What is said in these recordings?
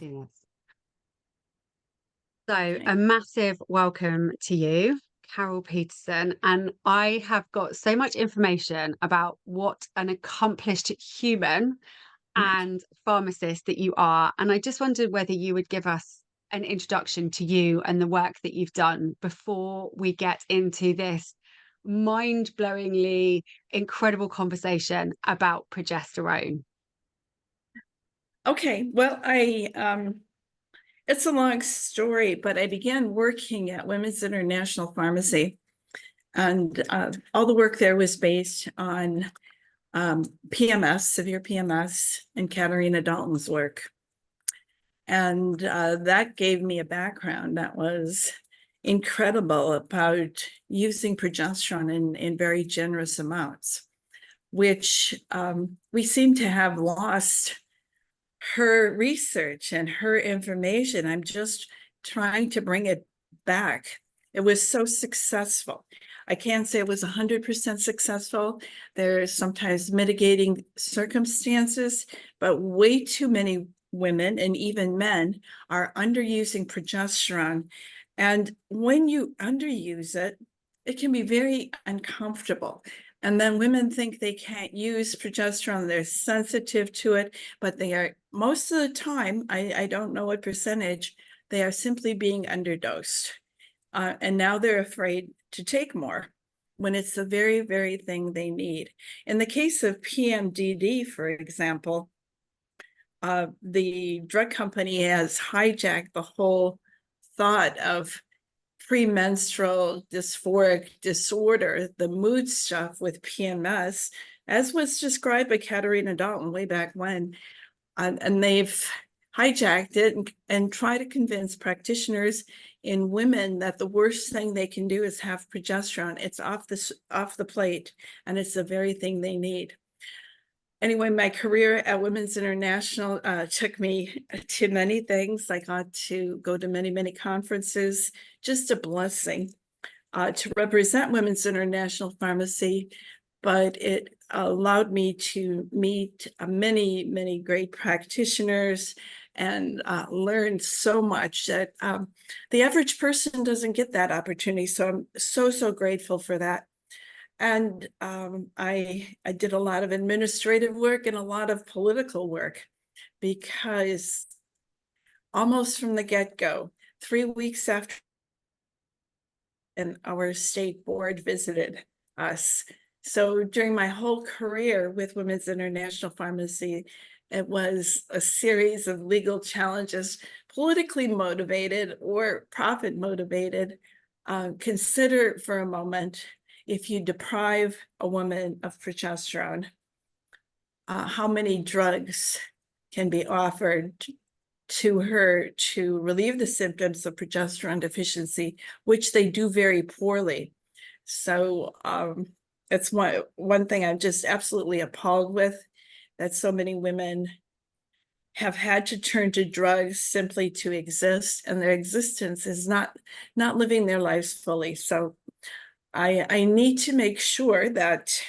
Yes. So, a massive welcome to you, Carol Petersen. And I have got so much information about what an accomplished human and pharmacist that you are. And I just wondered whether you would give us an introduction to you and the work that you've done before we get into this mind-blowingly incredible conversation about progesterone. Okay, well, it's a long story, but I began working at Women's International Pharmacy, and all the work there was based on PMS, severe PMS, and Katarina Dalton's work. And that gave me a background that was incredible about using progesterone in very generous amounts, which we seem to have lost her research and her information. I'm just trying to bring it back. It was so successful. I can't say it was 100% successful. There's sometimes mitigating circumstances, but way too many women and even men are underusing progesterone. And when you underuse it, it can be very uncomfortable. And then women think they can't use progesterone. They're sensitive to it, but they are, most of the time, I don't know what percentage, they are simply being underdosed. And now they're afraid to take more when it's the very, very thing they need. In the case of PMDD, for example, the drug company has hijacked the whole thought of premenstrual dysphoric disorder, the mood stuff with PMS, as was described by Katarina Dalton way back when. And they've hijacked it and try to convince practitioners in women that the worst thing they can do is have progesterone. It's off the plate, and it's the very thing they need. Anyway, my career at Women's International took me to many things. I got to go to many, many conferences, just a blessing to represent Women's International Pharmacy, but it allowed me to meet many, many great practitioners and learn so much that the average person doesn't get that opportunity. So I'm so, so grateful for that. And I did a lot of administrative work and a lot of political work, because almost from the get-go, 3 weeks after, and our state board visited us. So during my whole career with Women's International Pharmacy, it was a series of legal challenges, politically motivated or profit motivated. Consider for a moment, if you deprive a woman of progesterone, how many drugs can be offered to her to relieve the symptoms of progesterone deficiency, which they do very poorly. So that's one thing I'm just absolutely appalled with, that so many women have had to turn to drugs simply to exist, and their existence is not living their lives fully. So I need to make sure that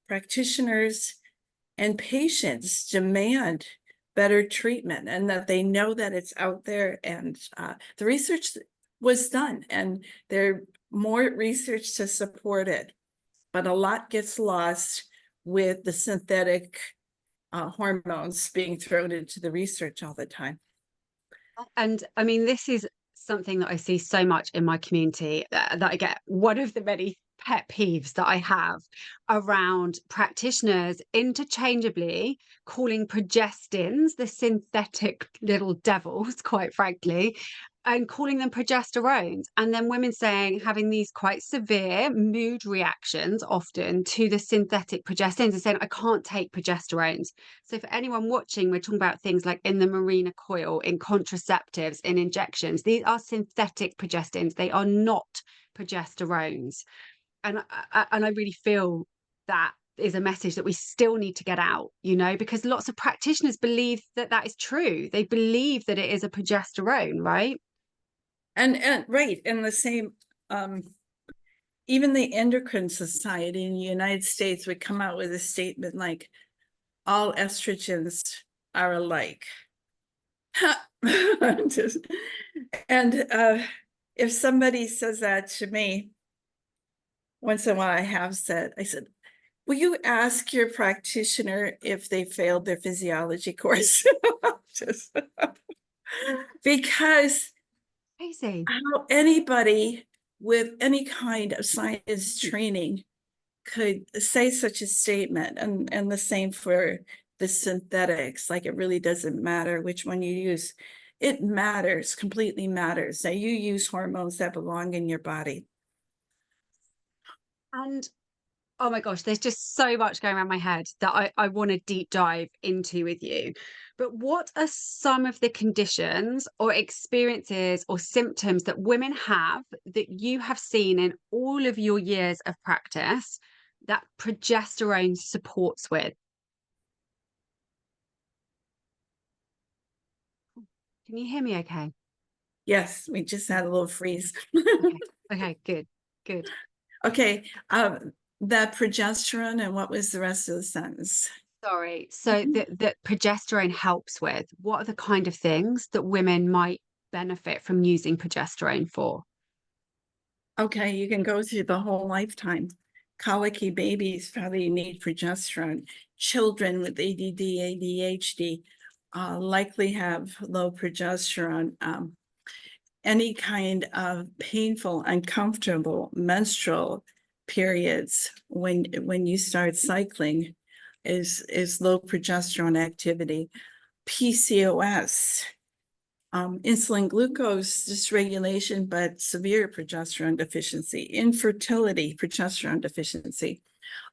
practitioners and patients demand better treatment, and that they know that it's out there. And the research was done, and there's more research to support it. But a lot gets lost with the synthetic hormones being thrown into the research all the time. And I mean, this is something that I see so much in my community, that I get. One of the many pet peeves that I have around practitioners interchangeably calling progestins the synthetic little devils, quite frankly, and calling them progesterones. And then women saying, having these quite severe mood reactions often to the synthetic progestins, and saying, I can't take progesterones. So for anyone watching, we're talking about things like in the Mirena coil, in contraceptives, in injections. These are synthetic progestins. They are not progesterones. And I really feel that is a message that we still need to get out, because lots of practitioners believe that that is true. They believe that it is a progesterone, right? And right, and the same, even the Endocrine Society in the United States would come out with a statement like, all estrogens are alike. Just- and if somebody says that to me, once in a while I said, will you ask your practitioner if they failed their physiology course? Just because Crazy. how anybody with any kind of science training could say such a statement, and the same for the synthetics, like it really doesn't matter which one you use. It matters, completely matters that you use hormones that belong in your body. And oh my gosh, there's just so much going around my head that I want to deep dive into with you. But what are some of the conditions or experiences or symptoms that women have that you have seen in all of your years of practice that progesterone supports with? Can you hear me okay? Yes, we just had a little freeze. Okay. Okay, good. Good. Okay, that progesterone, and what was the rest of the sentence? Sorry. So that progesterone helps with, what are the kind of things that women might benefit from using progesterone for? Okay, you can go through the whole lifetime. Colicky babies probably need progesterone. Children with ADD, ADHD likely have low progesterone. Any kind of painful, uncomfortable menstrual periods when you start cycling is low progesterone activity. PCOS, insulin glucose dysregulation, but severe progesterone deficiency, infertility, progesterone deficiency,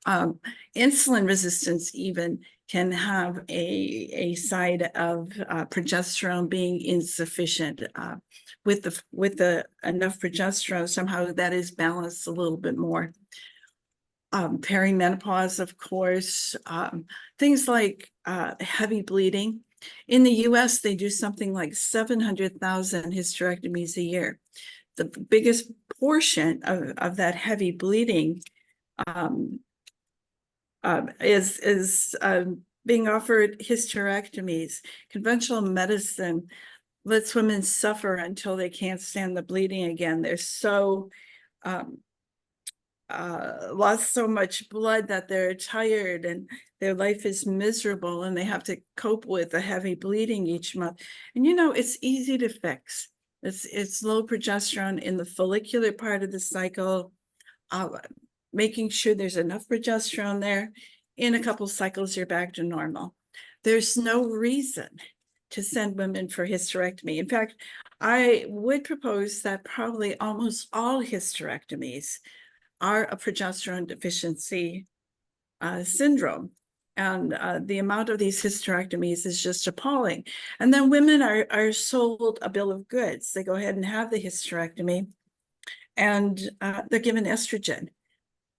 insulin resistance even can have a side of progesterone being insufficient. With the enough progesterone, somehow that is balanced a little bit more. Perimenopause, of course, things like heavy bleeding. In the US, they do something like 700,000 hysterectomies a year. The biggest portion of that heavy bleeding um, is being offered hysterectomies. Conventional medicine lets women suffer until they can't stand the bleeding again. They're so um, lost so much blood that they're tired and their life is miserable and they have to cope with the heavy bleeding each month. And it's easy to fix. It's low progesterone in the follicular part of the cycle, uh, making sure there's enough progesterone there. In a couple cycles, you're back to normal. There's no reason to send women for hysterectomy. In fact, I would propose that probably almost all hysterectomies are a progesterone deficiency syndrome. And the amount of these hysterectomies is just appalling. And then women are sold a bill of goods. They go ahead and have the hysterectomy, and they're given estrogen,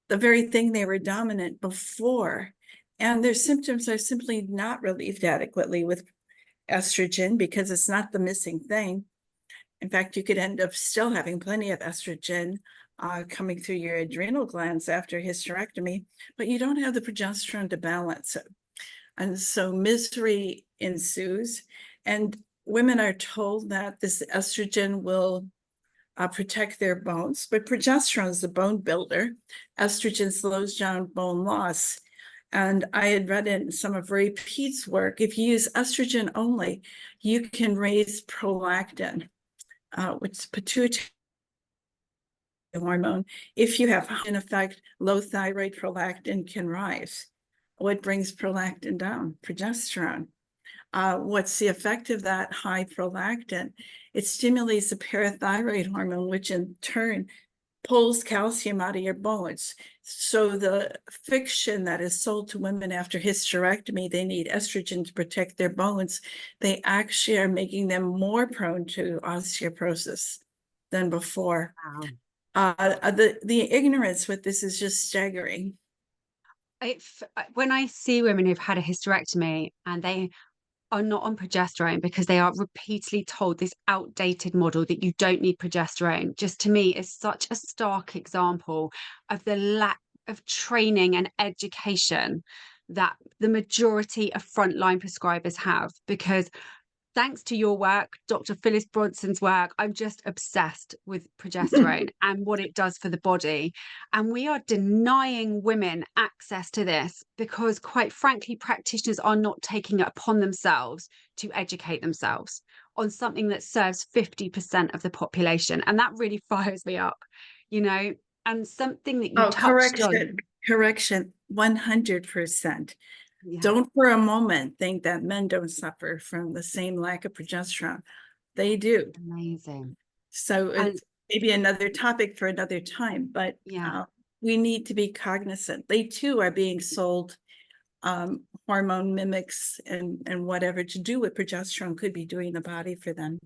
the very thing they were dominant before. And their symptoms are simply not relieved adequately with estrogen because it's not the missing thing. In fact, you could end up still having plenty of estrogen coming through your adrenal glands after hysterectomy, but you don't have the progesterone to balance it. And so misery ensues, and women are told that this estrogen will protect their bones, but progesterone is the bone builder. Estrogen slows down bone loss. And I had read in some of Ray Pete's work, if you use estrogen only, you can raise prolactin, which is pituitary hormone. If you have, in effect, low thyroid, prolactin can rise. What brings prolactin down? Progesterone. What's the effect of that high prolactin? It stimulates the parathyroid hormone, which in turn pulls calcium out of your bones. So the fiction that is sold to women after hysterectomy, they need estrogen to protect their bones, they actually are making them more prone to osteoporosis than before. Wow. The ignorance with this is just staggering. When I see women who've had a hysterectomy and they are not on progesterone because they are repeatedly told this outdated model that you don't need progesterone, just to me is such a stark example of the lack of training and education that the majority of frontline prescribers have, because thanks to your work, Dr. Phyllis Bronson's work, I'm just obsessed with progesterone and what it does for the body. And we are denying women access to this because, quite frankly, practitioners are not taking it upon themselves to educate themselves on something that serves 50% of the population. And that really fires me up, you know, and something that you Oh, touched on. correction, 100%. Yeah, Don't for a moment think that men don't suffer from the same lack of progesterone. They do. amazing. So And it's maybe another topic for another time, but yeah. we need to be cognizant. They too are being sold hormone mimics and whatever to do what progesterone could be doing the body for them.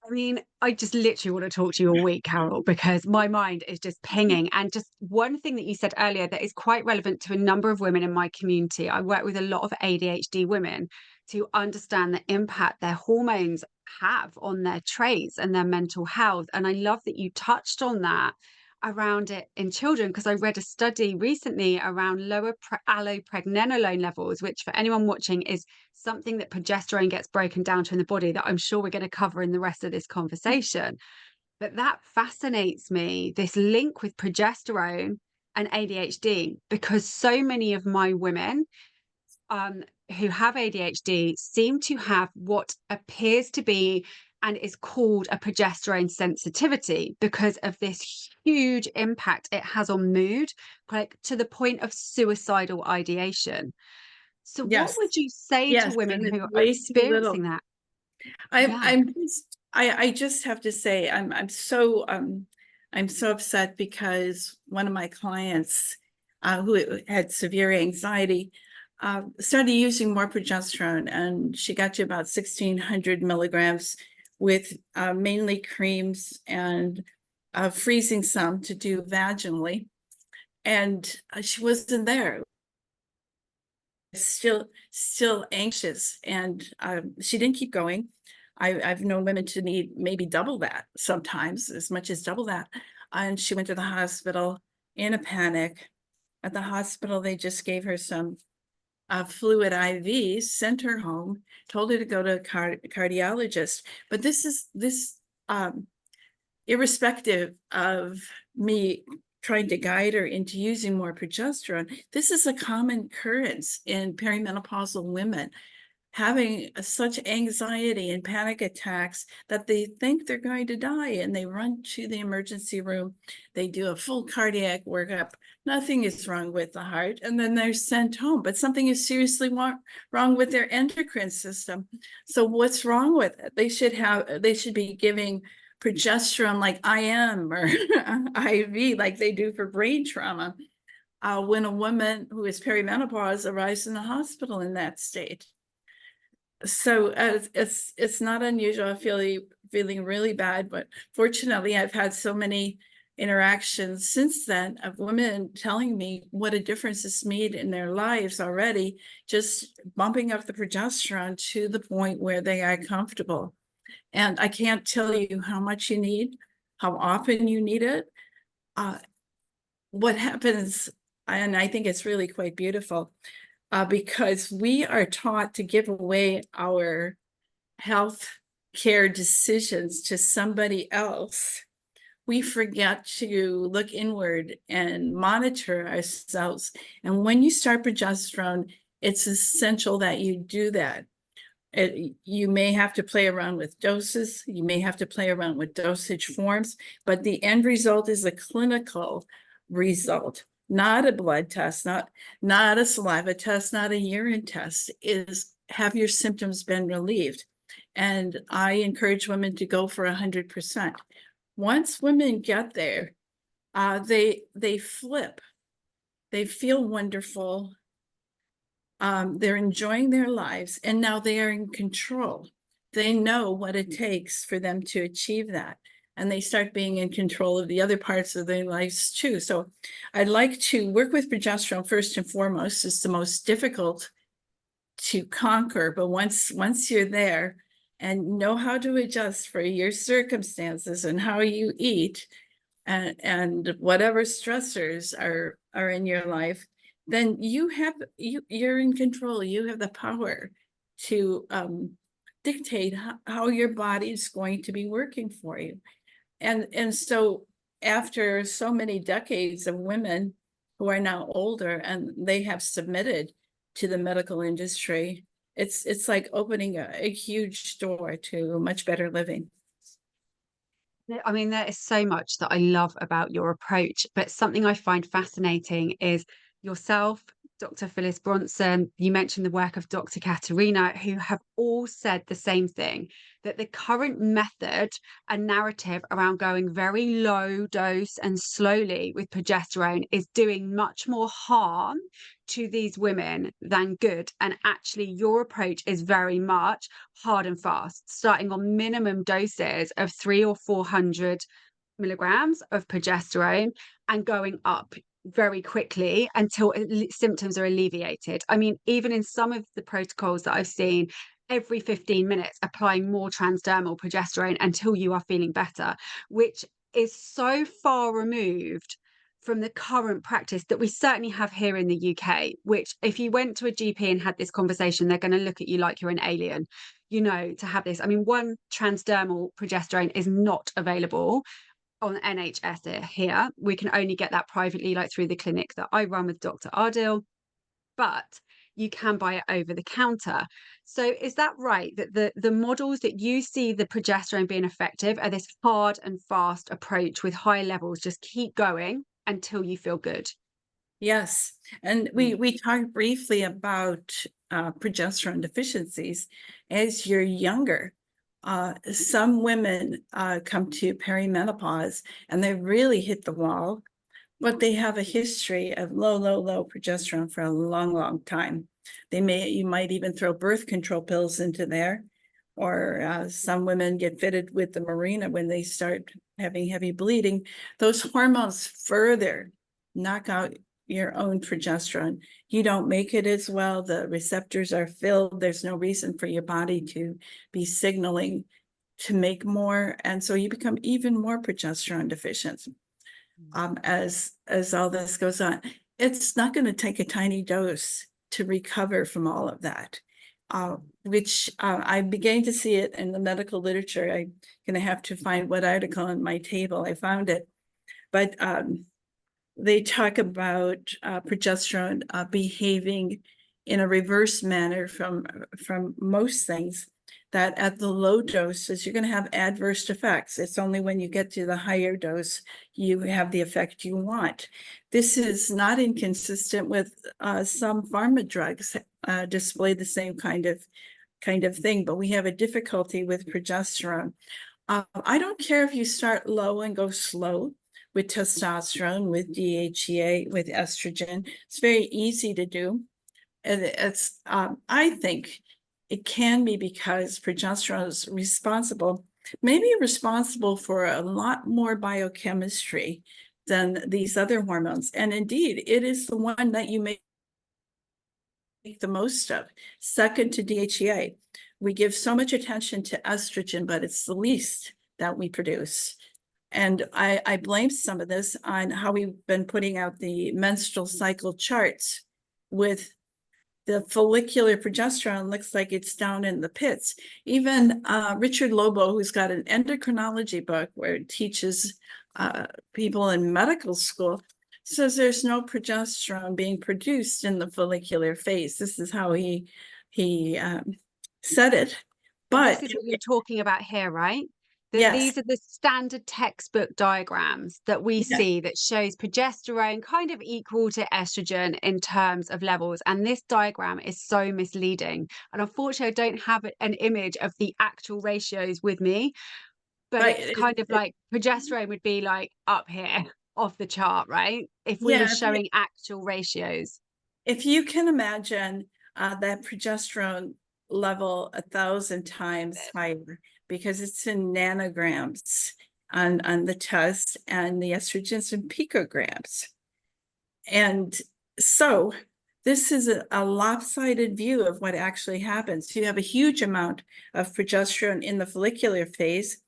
I mean, I just literally want to talk to you all week, Carol, because my mind is just pinging. And just one thing that you said earlier that is quite relevant to a number of women in my community. I work with a lot of ADHD women to understand the impact their hormones have on their traits and their mental health. And I love that you touched on that around it in children, because I read a study recently around lower allopregnenolone levels, which for anyone watching is something that progesterone gets broken down to in the body that I'm sure we're going to cover in the rest of this conversation. But that fascinates me, this link with progesterone and ADHD, because so many of my women who have ADHD seem to have what appears to be and is called a progesterone sensitivity because of this huge impact it has on mood, like to the point of suicidal ideation. So what Yes, would you say to yes, women and it's who are way too experiencing little. that? I'm Yeah, I'm just I just have to say I'm so upset because one of my clients who had severe anxiety started using more progesterone, and she got to about 1,600 milligrams with mainly creams and freezing some to do vaginally, and she wasn't there. Still anxious, and she didn't keep going. I've known women to need maybe double that, sometimes as much as double that. And she went to the hospital in a panic. At the hospital, they just gave her some fluid IV, sent her home, told her to go to a cardiologist. But this irrespective of me trying to guide her into using more progesterone, this is a common occurrence in perimenopausal women, having such anxiety and panic attacks that they think they're going to die, and they run to the emergency room. They do a full cardiac workup. Nothing is wrong with the heart, and then they're sent home. But something is seriously wrong with their endocrine system. So what's wrong with it? They should be giving progesterone like IM or IV, like they do for brain trauma, when a woman who is perimenopause arrives in the hospital in that state. So it's not unusual. I'm feeling really bad, but fortunately, I've had so many interactions since then of women telling me what a difference it's made in their lives already, just bumping up the progesterone to the point where they are comfortable. And I can't tell you how much you need, how often you need it. What happens, and I think it's really quite beautiful, because we are taught to give away our health care decisions to somebody else. We forget to look inward and monitor ourselves. And when you start progesterone, it's essential that you do that. You may have to play around with doses, you may have to play around with dosage forms, but the end result is a clinical result, not a blood test, not a saliva test, not a urine test. Is have your symptoms been relieved? And I encourage women to go for 100%. Once women get there, they flip. They feel wonderful. They're enjoying their lives, and now they are in control. They know what it takes for them to achieve that, and they start being in control of the other parts of their lives too. So I'd like to work with progesterone first and foremost. It's the most difficult to conquer, but once you're there and know how to adjust for your circumstances and how you eat and whatever stressors are in your life, then you're in control. You have the power to dictate how your body is going to be working for you. And so after so many decades of women who are now older and they have submitted to the medical industry, it's like opening a huge door to much better living. I mean, there is so much that I love about your approach, but something I find fascinating is yourself, Dr. Phyllis Bronson, you mentioned the work of Dr. Katerina, who have all said the same thing, that the current method and narrative around going very low dose and slowly with progesterone is doing much more harm to these women than good. And actually, your approach is very much hard and fast, starting on minimum doses of 300 or 400 milligrams of progesterone and going up very quickly until symptoms are alleviated. I mean, even in some of the protocols that I've seen, every 15 minutes applying more transdermal progesterone until you are feeling better, which is so far removed from the current practice that we certainly have here in the UK, which if you went to a GP and had this conversation, they're going to look at you like you're an alien, to have this. I mean, one transdermal progesterone is not available on NHS here. We can only get that privately, like through the clinic that I run with Dr. Adele, but you can buy it over the counter. So is that right, that the models that you see the progesterone being effective are this hard and fast approach with high levels, just keep going until you feel good? Yes, and we talked briefly about progesterone deficiencies. As you're younger, some women come to perimenopause and they really hit the wall, but they have a history of low progesterone for a long time. You might even throw birth control pills into there, or some women get fitted with the Mirena when they start having heavy bleeding. Those hormones further knock out your own progesterone. You don't make it as well. The receptors are filled. There's no reason for your body to be signaling to make more. And so you become even more progesterone deficient as all this goes on. It's not going to take a tiny dose to recover from all of that, which I began to see it in the medical literature. I'm going to have to find what article on my table I found it. But they talk about progesterone behaving in a reverse manner from most things, that at the low doses, you're going to have adverse effects. It's only when you get to the higher dose, you have the effect you want. This is not inconsistent with some pharma drugs display the same kind of thing, but we have a difficulty with progesterone. I don't care if you start low and go slow with testosterone, with DHEA, with estrogen. It's very easy to do. And it's, I think it can be because progesterone is maybe responsible for a lot more biochemistry than these other hormones. And indeed, it is the one that you make the most of, second to DHEA. We give so much attention to estrogen, but it's the least that we produce. And I blame some of this on how we've been putting out the menstrual cycle charts with the follicular progesterone looks like it's down in the pits. Even Richard Lobo, who's got an endocrinology book where it teaches people in medical school, says there's no progesterone being produced in the follicular phase. This is how he said it. But this is what you're talking about here, right? That yes, these are the standard textbook diagrams that we yes, see that shows progesterone kind of equal to estrogen in terms of levels. And this diagram is so misleading. And unfortunately, I don't have an image of the actual ratios with me, but but it's kind of like progesterone would be like up here off the chart, right? If we were yeah, showing actual ratios. if you can imagine that progesterone level 1,000 times higher, because it's in nanograms on the test, and the estrogens in picograms. And so this is a lopsided view of what actually happens. You have a huge amount of progesterone in the follicular phase.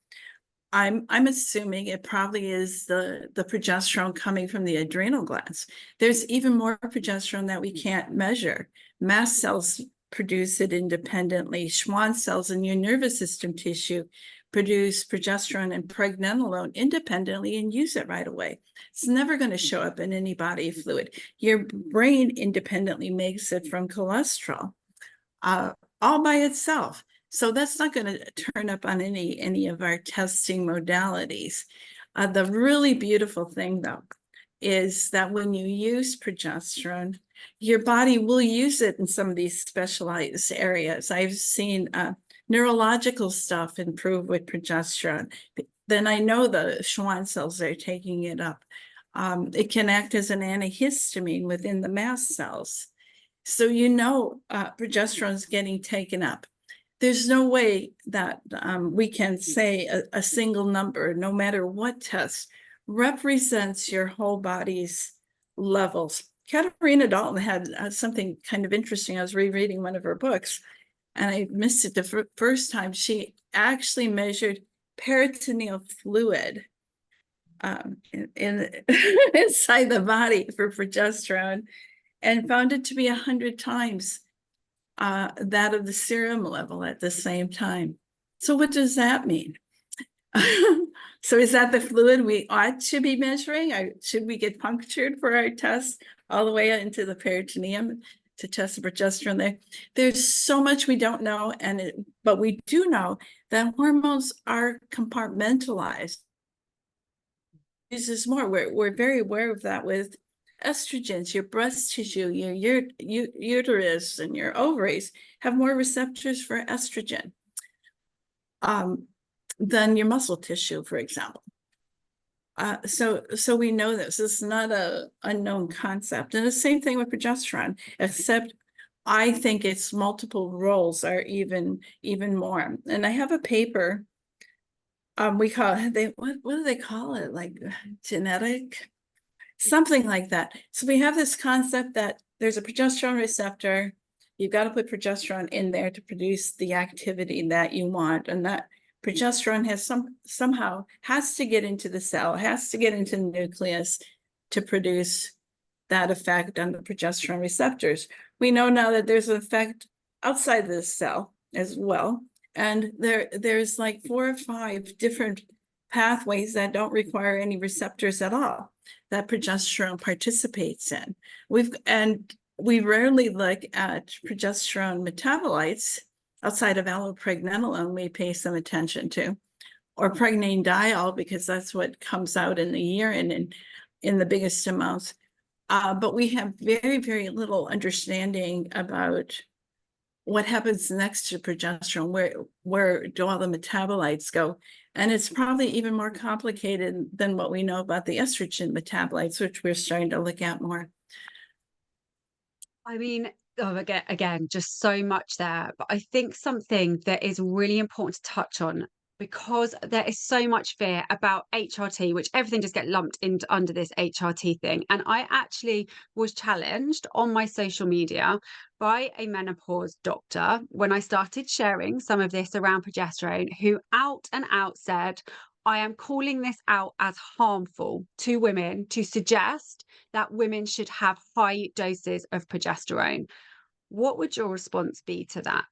I'm assuming it probably is the progesterone coming from the adrenal glands. There's even more progesterone that we can't measure. Mast cells produce it independently. Schwann cells in your nervous system tissue produce progesterone and pregnenolone independently and use it right away. It's never going to show up in any body fluid. Your brain independently makes it from cholesterol, all by itself. So that's not going to turn up on any of our testing modalities. The really beautiful thing, though, is that when you use progesterone, your body will use it in some of these specialized areas. I've seen neurological stuff improve with progesterone. Then I know the Schwann cells are taking it up. It can act as an antihistamine within the mast cells. So progesterone is getting taken up. There's no way that we can say a single number, no matter what test, represents your whole body's levels. Katarina Dalton had something kind of interesting. I was rereading one of her books, and I missed it the first time. She actually measured peritoneal fluid inside the body for progesterone, and found it to be 100 times that of the serum level at the same time. So what does that mean? So is that the fluid we ought to be measuring? Should we get punctured for our test all the way into the peritoneum to test the progesterone there? There's so much we don't know, but we do know that hormones are compartmentalized. This is more. We're very aware of that with estrogens. Your breast tissue, your uterus, and your ovaries have more receptors for estrogen than your muscle tissue, for example. So we know this. It's not an unknown concept. And the same thing with progesterone, except I think its multiple roles are even more. And I have a paper. We call it, what do they call it? Like genetic, something like that. So we have this concept that there's a progesterone receptor. You've got to put progesterone in there to produce the activity that you want, and that progesterone has somehow has to get into the cell, has to get into the nucleus to produce that effect on the progesterone receptors. We know now that there's an effect outside the cell as well, and there's like 4 or 5 different pathways that don't require any receptors at all that progesterone participates in. We rarely look at progesterone metabolites outside of allopregnenolone. We pay some attention to, or pregnanediol, because that's what comes out in the urine and in the biggest amounts. But we have very, very little understanding about what happens next to progesterone. Where do all the metabolites go? And it's probably even more complicated than what we know about the estrogen metabolites, which we're starting to look at more. I mean, again, just so much there. But I think something that is really important to touch on, because there is so much fear about HRT, which everything just get lumped into under this HRT thing. And I actually was challenged on my social media by a menopause doctor when I started sharing some of this around progesterone, who out and out said, I am calling this out as harmful to women to suggest that women should have high doses of progesterone. What would your response be to that?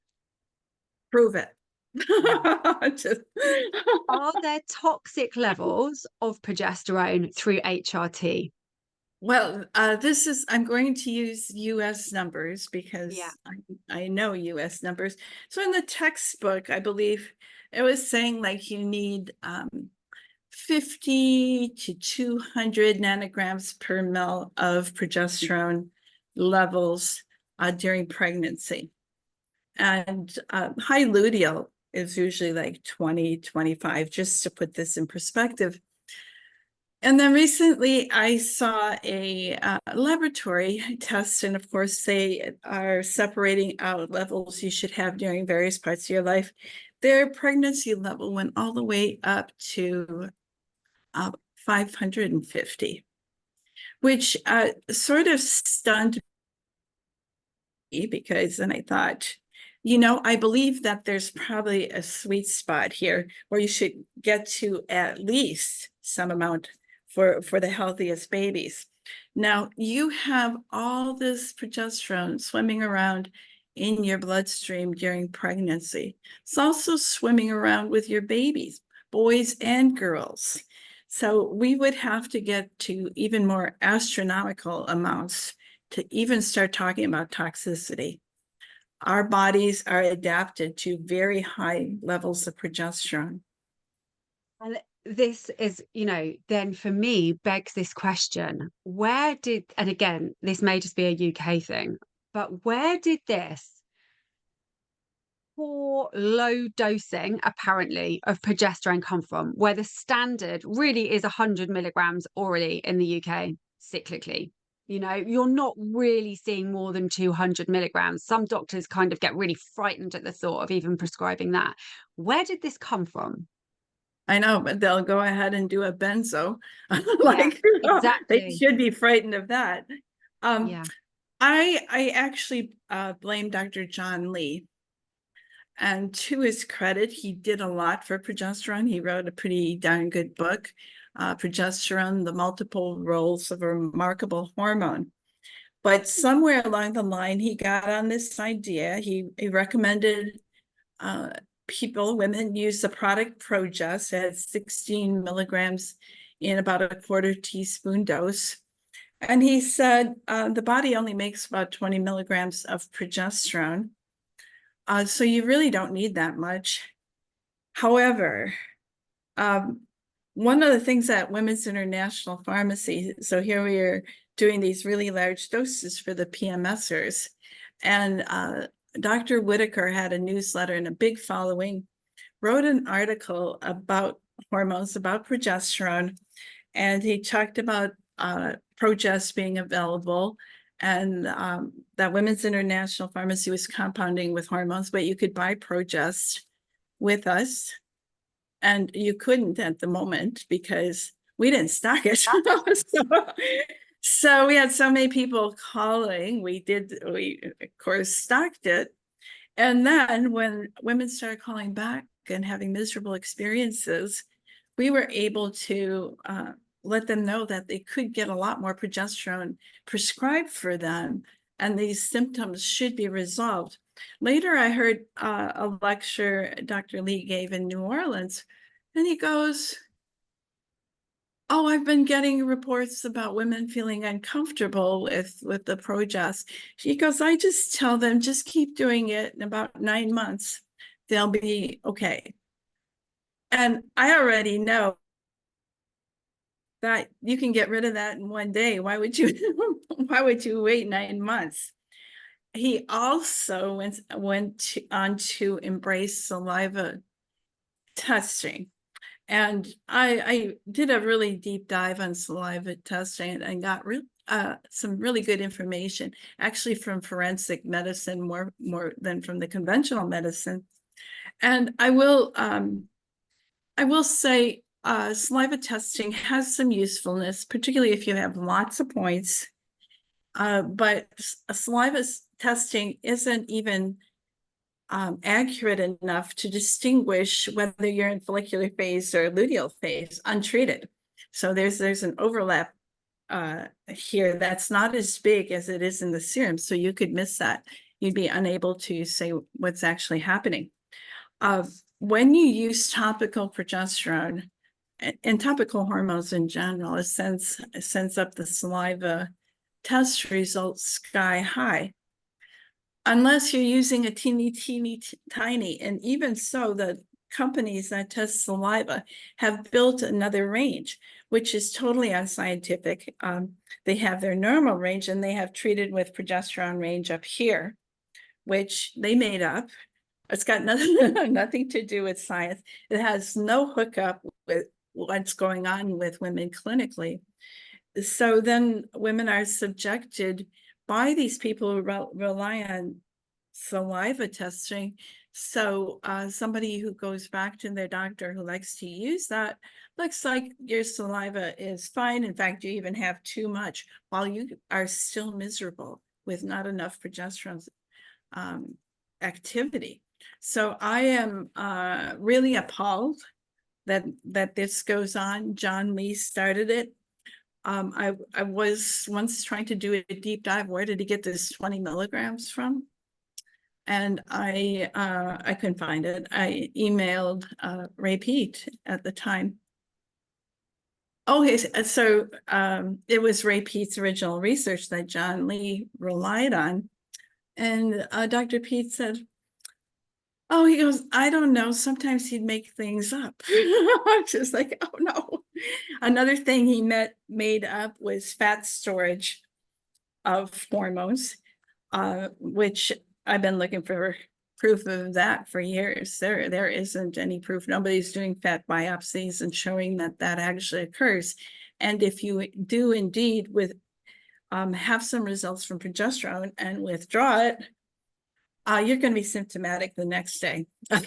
Prove it. Are there toxic levels of progesterone through HRT? Well, I'm going to use US numbers because I know US numbers. So in the textbook, I believe it was saying like you need 50 to 200 nanograms per mil of progesterone levels during pregnancy. And high luteal is usually like 20, 25, just to put this in perspective. And then recently I saw a laboratory test, and of course they are separating out levels you should have during various parts of your life. Their pregnancy level went all the way up to 550, which sort of stunned me, because then I thought, I believe that there's probably a sweet spot here where you should get to at least some amount for the healthiest babies. Now, you have all this progesterone swimming around in your bloodstream during pregnancy. It's also swimming around with your babies, boys and girls. So we would have to get to even more astronomical amounts to even start talking about toxicity. Our bodies are adapted to very high levels of progesterone. And this is, then for me begs this question. Where did, and again, this may just be a UK thing, but where did this poor low dosing, apparently, of progesterone come from, where the standard really is 100 milligrams orally in the UK cyclically? You're not really seeing more than 200 milligrams. Some doctors kind of get really frightened at the thought of even prescribing that. Where did this come from? I know, but they'll go ahead and do a benzo. Yeah, They exactly. should be frightened of that. Um, Yeah. I actually blame Dr. John Lee. And to his credit, he did a lot for progesterone. He wrote a pretty darn good book, Progesterone, The Multiple Roles of a Remarkable Hormone. But somewhere along the line, he got on this idea. He recommended women use the product Progest at 16 milligrams in about a quarter teaspoon dose. And he said the body only makes about 20 milligrams of progesterone. So you really don't need that much. However, one of the things at Women's International Pharmacy, so here we are doing these really large doses for the PMSers, and Dr. Whitaker had a newsletter and a big following, wrote an article about hormones, about progesterone, and he talked about Progest being available, and that Women's International Pharmacy was compounding with hormones, but you could buy Progest with us. And you couldn't at the moment because we didn't stock it. So we had so many people calling. We of course stocked it. And then when women started calling back and having miserable experiences, we were able to let them know that they could get a lot more progesterone prescribed for them, and these symptoms should be resolved. Later, I heard a lecture Dr. Lee gave in New Orleans, and he goes, "Oh, I've been getting reports about women feeling uncomfortable with the Progest." He goes, "I just tell them, just keep doing it. In about 9 months, they'll be okay." And I already know that you can get rid of that in one day. Why would you wait 9 months? He also went on to embrace saliva testing. And I did a really deep dive on saliva testing and got some really good information, actually from forensic medicine, more than from the conventional medicine. And I will say saliva testing has some usefulness, particularly if you have lots of points. But saliva testing isn't even accurate enough to distinguish whether you're in follicular phase or luteal phase untreated. So there's an overlap here that's not as big as it is in the serum. So you could miss that. You'd be unable to say what's actually happening. When you use topical progesterone and topical hormones in general, it sends up the saliva test results sky high. Unless you're using a teeny tiny, and even so, the companies that test saliva have built another range, which is totally unscientific. They have their normal range, and they have treated with progesterone range up here, which they made up. It's got nothing to do with science. It has no hookup with what's going on with women clinically. So then women are subjected by these people who rely on saliva testing. So somebody who goes back to their doctor who likes to use that, looks like your saliva is fine. In fact, you even have too much while you are still miserable with not enough progesterone activity. So I am really appalled that this goes on. John Lee started it. I was once trying to do a deep dive. Where did he get this 20 milligrams from? and I couldn't find it. I emailed Ray Pete at the time. Oh, so it was Ray Pete's original research that John Lee relied on. And Dr. Pete said, oh, he goes, I don't know. Sometimes he'd make things up. I'm just like, oh no. Another thing he made up was fat storage of hormones, which I've been looking for proof of that for years. There isn't any proof. Nobody's doing fat biopsies and showing that that actually occurs. And if you do indeed have some results from progesterone and withdraw it, you're going to be symptomatic the next day. So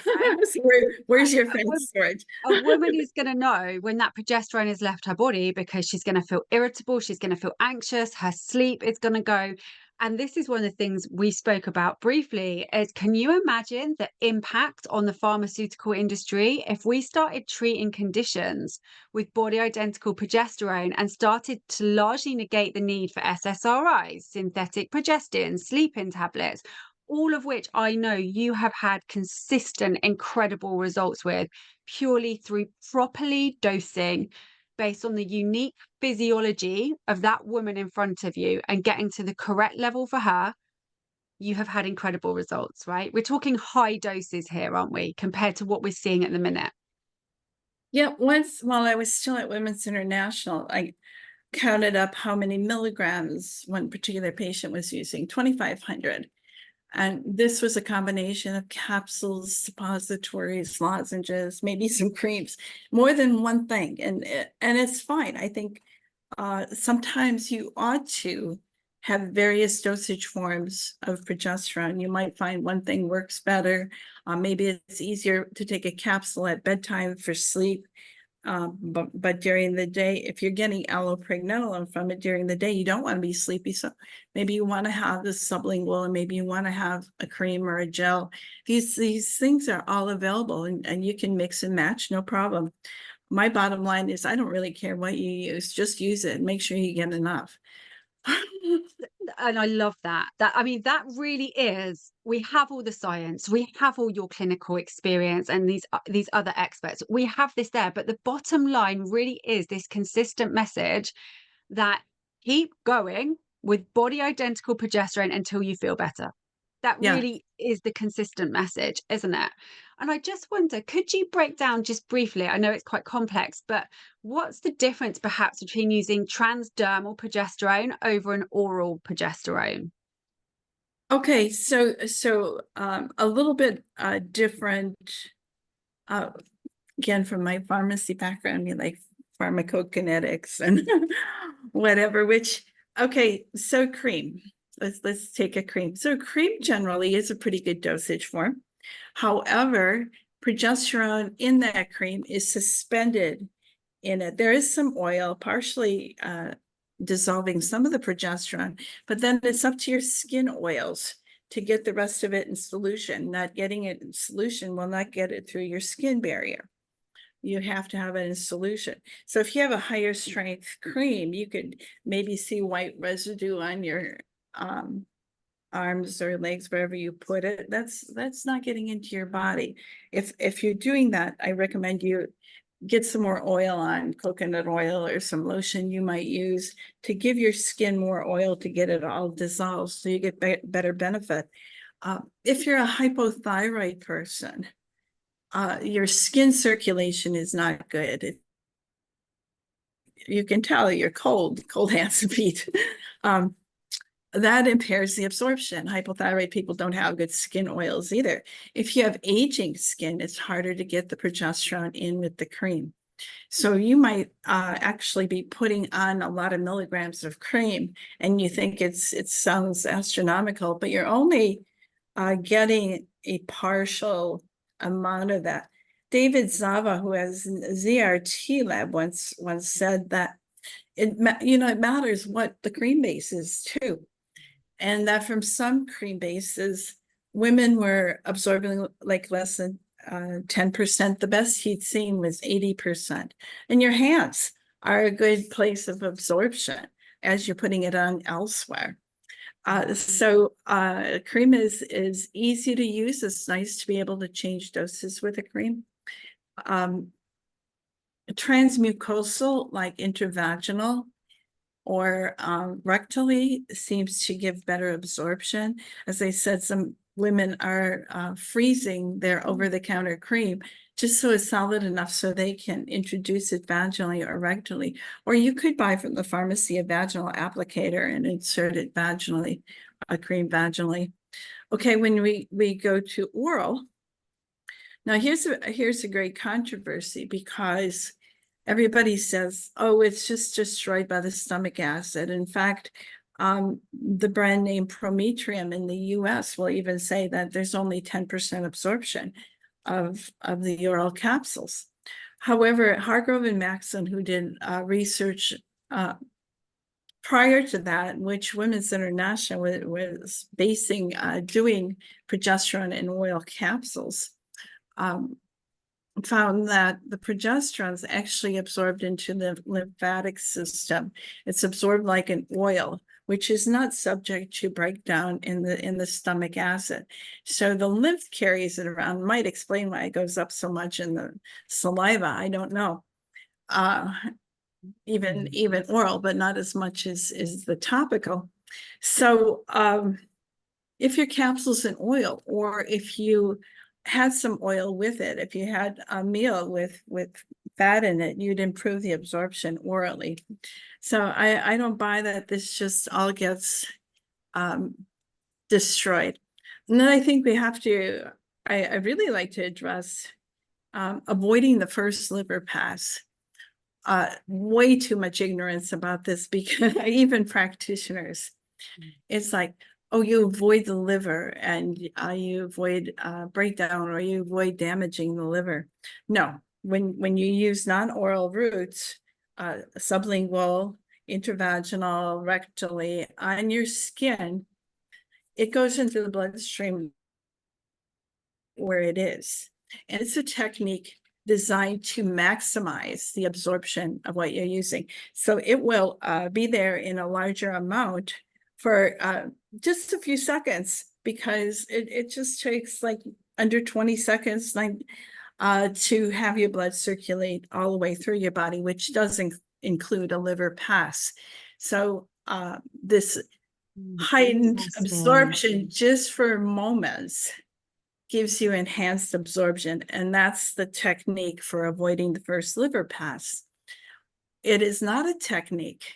where's your fat storage? A woman is going to know when that progesterone has left her body because she's going to feel irritable, she's going to feel anxious, her sleep is going to go. And this is one of the things we spoke about briefly is, can you imagine the impact on the pharmaceutical industry if we started treating conditions with body identical progesterone and started to largely negate the need for SSRIs, synthetic progestins, sleep-in tablets, all of which I know you have had consistent, incredible results with purely through properly dosing based on the unique physiology of that woman in front of you and getting to the correct level for her. You have had incredible results, right? We're talking high doses here, aren't we, compared to what we're seeing at the minute? Yeah, once while I was still at Women's International, I counted up how many milligrams one particular patient was using, 2,500. And this was a combination of capsules, suppositories, lozenges, maybe some creams, more than one thing. And it's fine. I think sometimes you ought to have various dosage forms of progesterone. You might find one thing works better. Maybe it's easier to take a capsule at bedtime for sleep. But during the day, if you're getting allopregnanolone from it during the day, you don't want to be sleepy. So maybe you want to have the sublingual, and maybe you want to have a cream or a gel. These things are all available, and you can mix and match, no problem. My bottom line is I don't really care what you use, just use it and make sure you get enough. And I love that. I mean, that really is, we have all the science, we have all your clinical experience and these other experts. We have this there, but the bottom line really is this consistent message that keep going with body identical progesterone until you feel better. That Yeah. really is the consistent message, isn't it? And I just wonder, could you break down just briefly? I know it's quite complex, but what's the difference perhaps between using transdermal progesterone over an oral progesterone? Okay, so a little bit different. Again, from my pharmacy background, you like pharmacokinetics and whatever. Okay, so cream. Let's take a cream. So cream generally is a pretty good dosage form. However, progesterone in that cream is suspended in it. There is some oil partially dissolving some of the progesterone, but then it's up to your skin oils to get the rest of it in solution. Not getting it in solution will not get it through your skin barrier. You have to have it in solution. So if you have a higher strength cream, you could maybe see white residue on your arms or legs, wherever you put it. That's not getting into your body. If you're doing that, I recommend you get some more oil on, coconut oil or some lotion you might use to give your skin more oil to get it all dissolved so you get better benefit. If you're a hypothyroid person, your skin circulation is not good. You can tell you're cold hands and feet. That impairs the absorption. Hypothyroid people don't have good skin oils either. If you have aging skin, it's harder to get the progesterone in with the cream. So you might actually be putting on a lot of milligrams of cream, and you think it sounds astronomical, but you're only getting a partial amount of that. David Zava, who has ZRT lab, once said that it matters what the cream base is too, and that from some cream bases, women were absorbing like less than 10%. The best he'd seen was 80%. And your hands are a good place of absorption as you're putting it on elsewhere. Cream is easy to use. It's nice to be able to change doses with a cream. Transmucosal, like intravaginal or rectally, seems to give better absorption. As I said, some women are freezing their over-the-counter cream just so it's solid enough so they can introduce it vaginally or rectally. Or you could buy from the pharmacy a vaginal applicator and insert it vaginally, a cream vaginally. Okay, when we go to oral, now here's a great controversy, because everybody says, oh, it's just destroyed by the stomach acid. In fact, the brand name Prometrium in the US will even say that there's only 10% absorption of the oral capsules. However, Hargrove and Maxon, who did research prior to that, which Women's International was basing doing progesterone in oil capsules, found that the progesterone is actually absorbed into the lymphatic system. It's absorbed like an oil, which is not subject to breakdown in the stomach acid. So the lymph carries it around. Might explain why it goes up so much in the saliva. I don't know. Even oral, but not as much as the topical. So if your capsule's in oil, or if you had some oil with it, if you had a meal with fat in it, you'd improve the absorption orally. So I don't buy that this just all gets destroyed. And then I think we have to, I really like to address avoiding the first liver pass. Way too much ignorance about this, because even practitioners, it's like, oh, you avoid the liver and you avoid breakdown, or you avoid damaging the liver. No, when you use non-oral routes, sublingual, intravaginal, rectally, on your skin, it goes into the bloodstream where it is. And it's a technique designed to maximize the absorption of what you're using. So it will be there in a larger amount for just a few seconds, because it just takes like under 20 seconds to have your blood circulate all the way through your body, which doesn't include a liver pass. So this heightened absorption just for moments gives you enhanced absorption, and that's the technique for avoiding the first liver pass. It is not a technique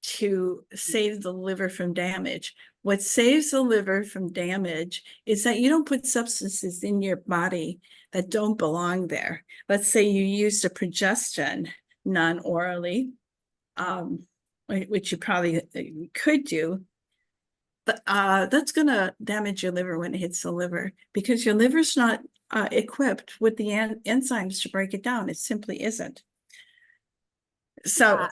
to save the liver from damage. What saves the liver from damage is that you don't put substances in your body that don't belong there. Let's say you used a progestin non-orally, which you probably could do, but that's going to damage your liver when it hits the liver, because your liver's not equipped with the enzymes to break it down. It simply isn't. So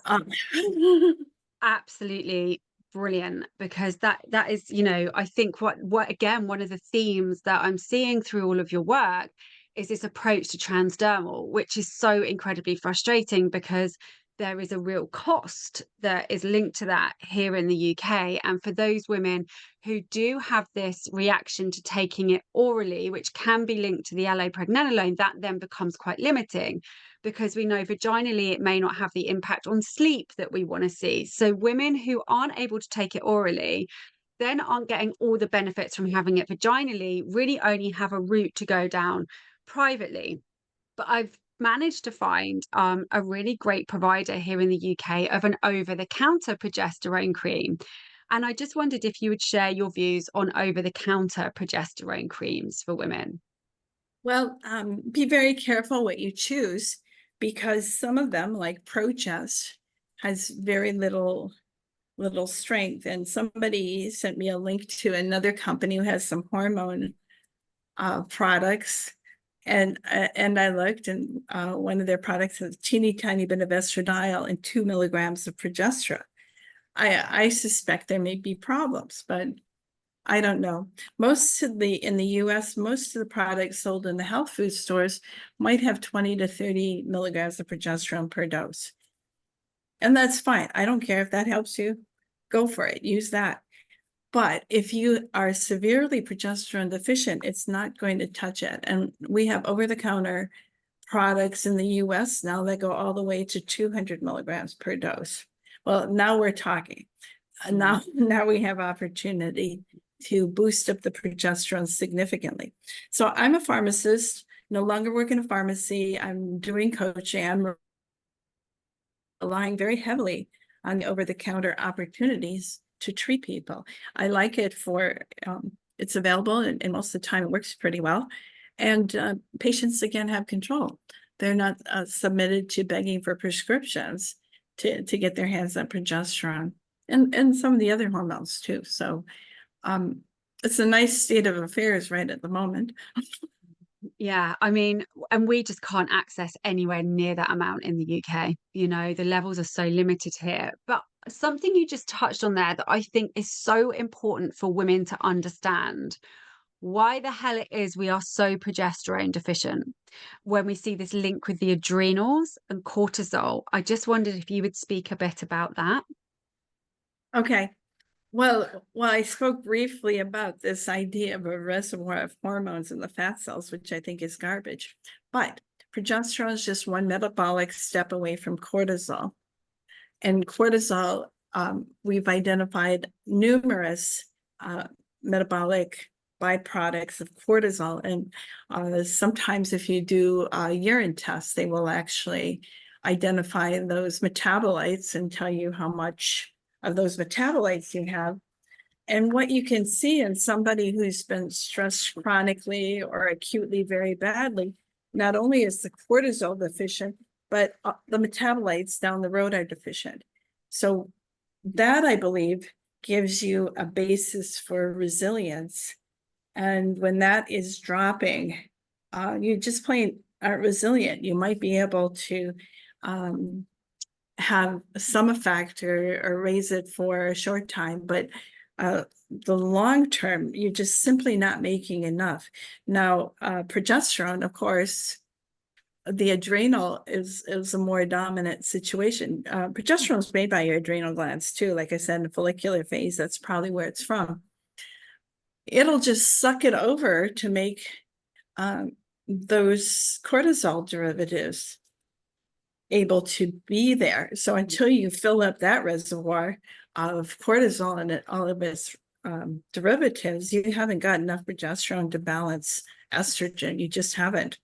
absolutely brilliant, because that is, you know, I think what again, one of the themes that I'm seeing through all of your work is this approach to transdermal, which is so incredibly frustrating, because there is a real cost that is linked to that here in the UK. And for those women who do have this reaction to taking it orally, which can be linked to the allopregnanolone, that then becomes quite limiting, because we know vaginally it may not have the impact on sleep that we want to see. So women who aren't able to take it orally then aren't getting all the benefits from having it vaginally, really only have a route to go down privately. But I've managed to find a really great provider here in the UK of an over-the-counter progesterone cream. And I just wondered if you would share your views on over-the-counter progesterone creams for women. Well, be very careful what you choose, because some of them, like Progest, has very little strength. And somebody sent me a link to another company who has some hormone products. And I looked, and one of their products has a teeny tiny bit of estradiol and 2 milligrams of progesterone. I suspect there may be problems, but I don't know. In the US, most of the products sold in the health food stores might have 20 to 30 milligrams of progesterone per dose. And that's fine. I don't care if that helps you. Go for it. Use that. But if you are severely progesterone deficient, it's not going to touch it. And we have over-the-counter products in the US now that go all the way to 200 milligrams per dose. Well, now we're talking. Now we have opportunity to boost up the progesterone significantly. So I'm a pharmacist, no longer work in a pharmacy. I'm doing coaching. I'm relying very heavily on the over-the-counter opportunities to treat people. I like it for, it's available, and most of the time it works pretty well. And patients, again, have control. They're not submitted to begging for prescriptions to get their hands on progesterone and some of the other hormones too. So it's a nice state of affairs right at the moment. Yeah, I mean, and we just can't access anywhere near that amount in the UK. You know, the levels are so limited here. But something you just touched on there that I think is so important for women to understand why the hell it is we are so progesterone deficient when we see this link with the adrenals and cortisol. I just wondered if you would speak a bit about that. Okay. Well, I spoke briefly about this idea of a reservoir of hormones in the fat cells, which I think is garbage. But progesterone is just one metabolic step away from cortisol. And cortisol, we've identified numerous metabolic byproducts of cortisol. And sometimes if you do a urine test, they will actually identify those metabolites and tell you how much of those metabolites you have. And what you can see in somebody who's been stressed chronically or acutely very badly, not only is the cortisol deficient, but the metabolites down the road are deficient. So that, I believe, gives you a basis for resilience. And when that is dropping, you just plain aren't resilient. You might be able to have some effect or raise it for a short time, but the long term, you're just simply not making enough. Now, progesterone, of course, the adrenal is a more dominant situation. Progesterone is made by your adrenal glands too. Like I said, in the follicular phase, that's probably where it's from. It'll just suck it over to make those cortisol derivatives able to be there. So until you fill up that reservoir of cortisol and all of its derivatives, you haven't got enough progesterone to balance estrogen. You just haven't.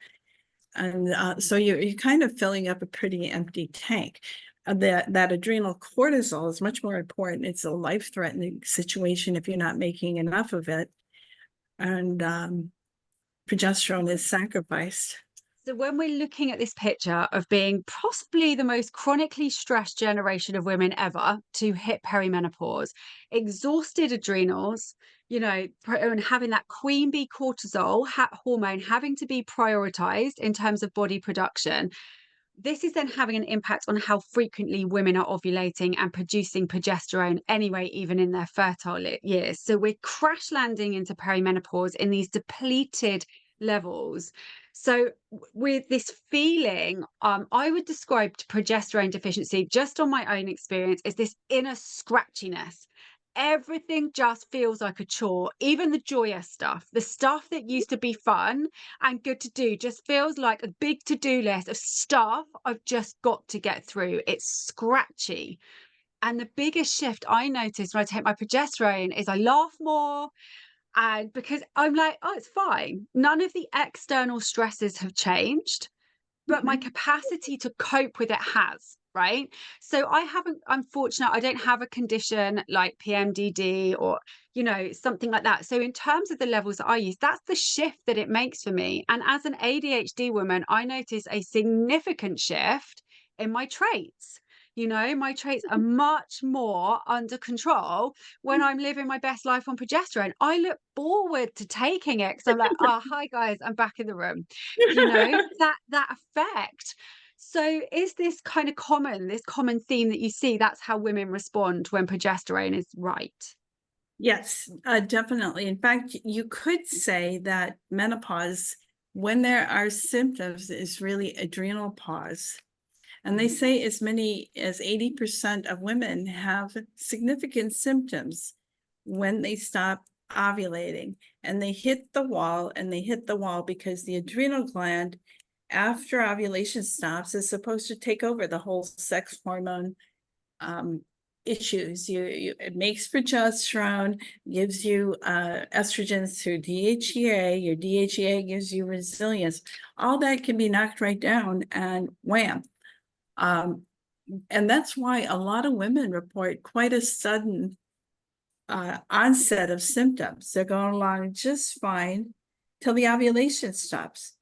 And so you're kind of filling up a pretty empty tank. That adrenal cortisol is much more important. It's a life-threatening situation if you're not making enough of it. And progesterone is sacrificed. So when we're looking at this picture of being possibly the most chronically stressed generation of women ever to hit perimenopause, exhausted adrenals, you know, and having that queen bee cortisol hormone having to be prioritized in terms of body production, this is then having an impact on how frequently women are ovulating and producing progesterone anyway, even in their fertile years. So we're crash landing into perimenopause in these depleted levels. So with this feeling, I would describe progesterone deficiency, just on my own experience, as this inner scratchiness. Everything just feels like a chore, even the joyous stuff, the stuff that used to be fun and good to do, just feels like a big to-do list of stuff I've just got to get through. It's scratchy. And the biggest shift I noticed when I take my progesterone is I laugh more. And because I'm like, oh, it's fine. None of the external stresses have changed, but my capacity to cope with it has. Right. So I'm fortunate, I don't have a condition like PMDD or, you know, something like that. So in terms of the levels that I use, that's the shift that it makes for me. And as an ADHD woman, I notice a significant shift in my traits. You know, my traits are much more under control when I'm living my best life on progesterone. I look forward to taking it because I'm like, oh, hi guys, I'm back in the room. You know, that effect. So is this kind of this common theme that you see? That's how women respond when progesterone is right. Yes, definitely. In fact, you could say that menopause, when there are symptoms, is really adrenal pause. And they say as many as 80% of women have significant symptoms when they stop ovulating, and they hit the wall, and they hit the wall because the adrenal gland, after ovulation stops, is supposed to take over the whole sex hormone issues. It makes progesterone, gives you estrogens through DHEA. Your DHEA gives you resilience. All that can be knocked right down, and wham. And that's why a lot of women report quite a sudden onset of symptoms. They're going along just fine till the ovulation stops.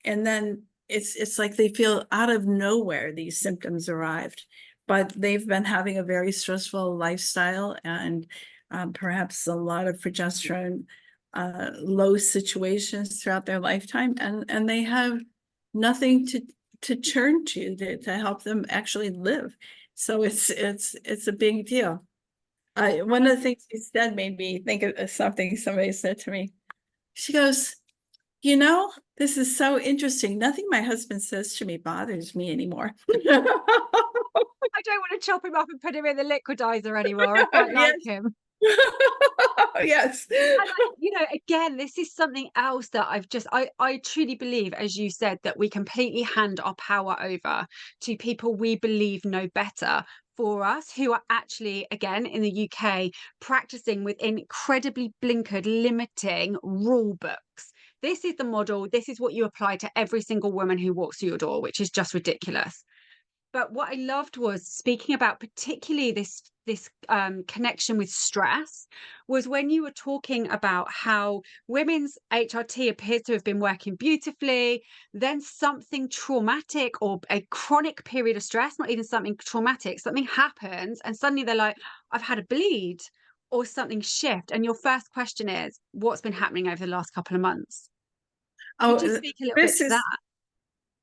And then it's like they feel out of nowhere these symptoms arrived. But they've been having a very stressful lifestyle, and perhaps a lot of progesterone low situations throughout their lifetime, and they have nothing to turn to help them actually live. So it's a big deal. One of the things you said made me think of something somebody said to me. She goes, this is so interesting. Nothing my husband says to me bothers me anymore. I don't want to chop him up and put him in the liquidizer anymore. I quite like him. Yes. And again, this is something else that I truly believe, as you said, that we completely hand our power over to people we believe know better for us, who are actually, again, in the UK, practicing with incredibly blinkered, limiting rule books. This is the model. This is what you apply to every single woman who walks through your door, which is just ridiculous. But what I loved was speaking about particularly this connection with stress, was when you were talking about how women's HRT appears to have been working beautifully, then something traumatic or a chronic period of stress, not even something traumatic, something happens and suddenly they're like, I've had a bleed or something shift. And your first question is, what's been happening over the last couple of months? Could you speak a little bit to that?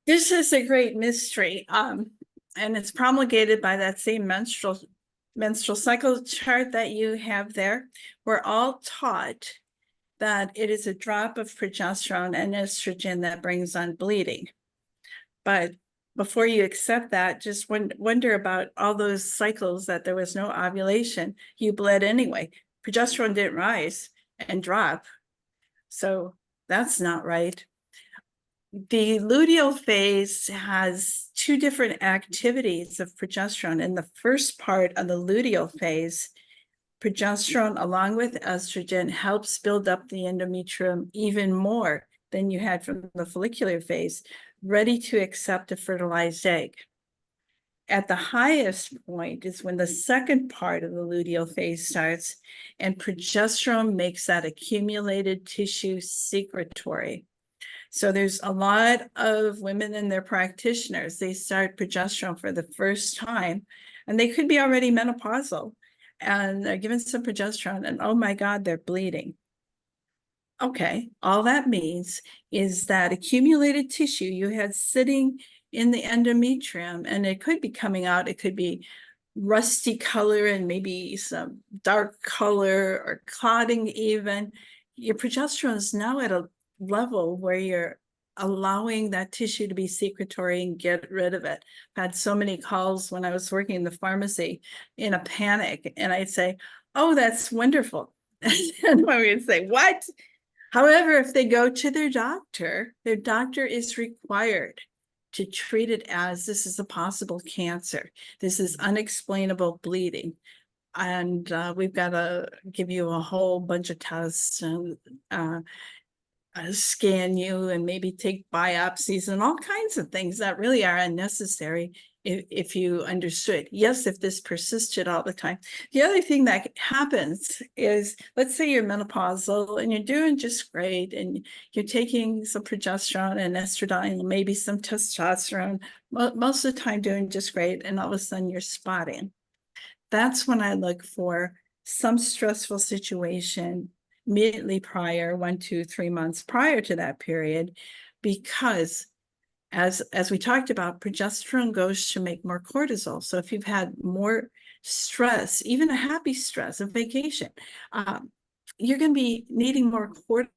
This is a great mystery. And it's promulgated by that same menstrual cycle chart that you have there. We're all taught that it is a drop of progesterone and estrogen that brings on bleeding. But before you accept that, just wonder about all those cycles that there was no ovulation. You bled anyway. Progesterone didn't rise and drop. So that's not right. The luteal phase has two different activities of progesterone. In the first part of the luteal phase, progesterone along with estrogen helps build up the endometrium even more than you had from the follicular phase, ready to accept a fertilized egg. At the highest point is when the second part of the luteal phase starts, and progesterone makes that accumulated tissue secretory. So there's a lot of women and their practitioners, they start progesterone for the first time, and they could be already menopausal, and they're given some progesterone, and oh my God, they're bleeding. Okay, all that means is that accumulated tissue you had sitting in the endometrium, and it could be coming out, it could be rusty color and maybe some dark color or clotting even. Your progesterone is now at a level where you're allowing that tissue to be secretory and get rid of it. I had so many calls when I was working in the pharmacy in a panic, and I'd say, oh, that's wonderful. And I would say, what? However, if they go to their doctor is required to treat it as this is a possible cancer. This is unexplainable bleeding. And we've got to give you a whole bunch of tests and scan you and maybe take biopsies and all kinds of things that really are unnecessary if you understood. Yes, if this persisted all the time. The other thing that happens is, let's say you're menopausal and you're doing just great and you're taking some progesterone and estrogen, maybe some testosterone, most of the time doing just great, and all of a sudden you're spotting. That's when I look for some stressful situation immediately prior, 1, 2, 3 months prior to that period, because as we talked about, progesterone goes to make more cortisol. So if you've had more stress, even a happy stress, a vacation, you're going to be needing more cortisol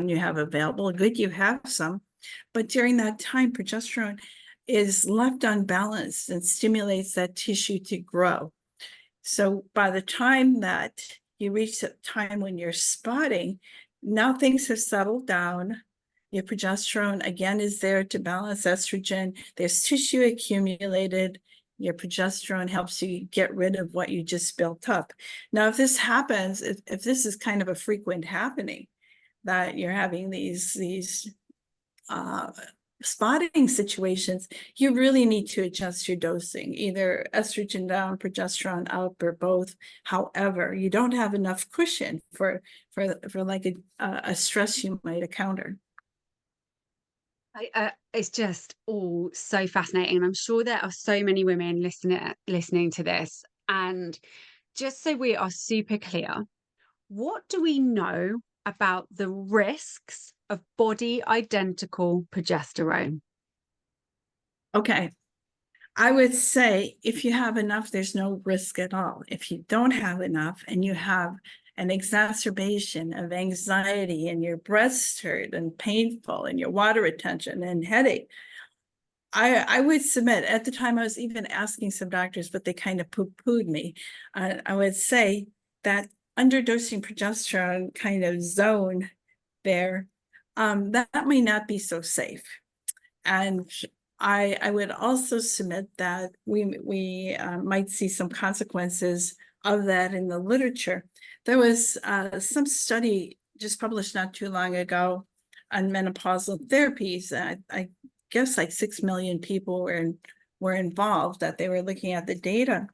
you have available. Good, you have some, but during that time, progesterone is left unbalanced and stimulates that tissue to grow. So by the time that you reach the time when you're spotting, now things have settled down. Your progesterone again is there to balance estrogen. There's tissue accumulated. Your progesterone helps you get rid of what you just built up. Now, if this happens, if this is kind of a frequent happening, that you're having these uh, spotting situations, you really need to adjust your dosing, either estrogen down, progesterone up, or both. However, you don't have enough cushion for like a stress you might encounter. It's just all so fascinating. I'm sure there are so many women listening to this. And just so we are super clear, what do we know about the risks of body identical progesterone? Okay. I would say if you have enough, there's no risk at all. If you don't have enough and you have an exacerbation of anxiety and your breasts hurt and painful and your water retention and headache, I would submit. At the time I was even asking some doctors, but they kind of poo-pooed me. I would say that underdosing progesterone kind of zone there, that may not be so safe. And I would also submit that we might see some consequences of that in the literature. There was some study just published not too long ago on menopausal therapies. I guess like 6 million people were involved, that they were looking at the data.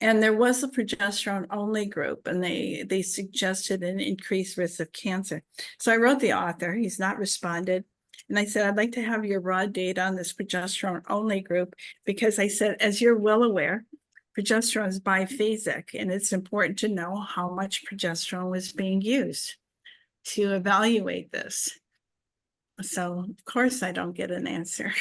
And there was a progesterone only group, and they suggested an increased risk of cancer. So I wrote the author, he's not responded. And I said, I'd like to have your raw data on this progesterone only group, because I said, as you're well aware, progesterone is biphasic, and it's important to know how much progesterone was being used to evaluate this. So of course I don't get an answer.